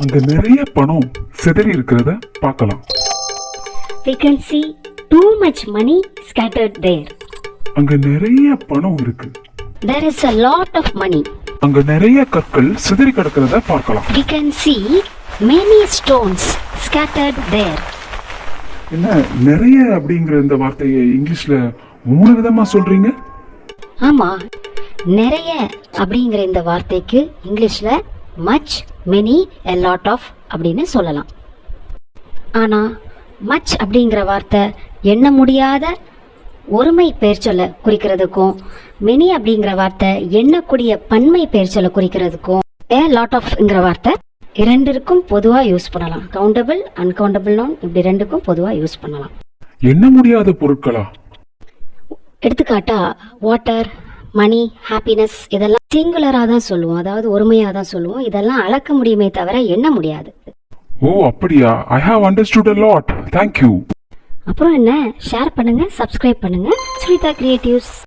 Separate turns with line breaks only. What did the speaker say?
அங்க நிறைய பணம் சிதறி இருக்கிறத பார்க்கலாம்.
We can see too much money scattered there.
அங்க நிறைய பணம் இருக்கு.
There is a lot of money.
அங்க நிறைய கற்கள் சிதறி கிடக்கிறத பார்க்கலாம்.
We can see many stones scattered there.
என்ன நிறைய அப்படிங்கிற இந்த வார்த்தையை இங்கிலீஷ்ல 3 விதமா சொல்றீங்க?
ஆமா, நிறைய அப்படிங்கிற இந்த வார்த்தைக்கு இங்கிலீஷ்ல much, many, a lot of அப்படின்னு சொல்லலாம். ஆனா much அப்படிங்கிற வார்த்தை எண்ண முடியாத ஒருமை பெயர்ச்சொல்லை குறிக்கிறதுக்கும் many அப்படிங்கிற வார்த்தை எண்ணக்கூடிய பன்மை பெயர்ச்சொல்லை குறிக்கிறதுக்கும் a lot ofங்கிற வார்த்தை இரண்டிற்கும் பொதுவா யூஸ் பண்ணலாம். கவுண்டபிள், அன்கவுண்டபிள் நவுன் இப்படி ரெண்டுக்கும் பொதுவா யூஸ் பண்ணலாம்.
எண்ண முடியாத பொருட்களா?
எடுத்துக்காட்டா வாட்டர், மணி, ஹாப்பினஸ் இதெல்லாம் சிங்குலரா தான் சொல்லுவோம், அதாவது ஒருமையா தான் சொல்லுவோம். இதெல்லாம் அளக்க முடியுமே தவிர எண்ண முடியாது.
ஓ அப்படியா? I have understood a lot. Thank you.
அப்புறம் என்ன, ஷேர் பண்ணுங்க, சப்ஸ்கிரைப் பண்ணுங்க. ஸ்ரீதா கிரியேட்டிவ்ஸ்.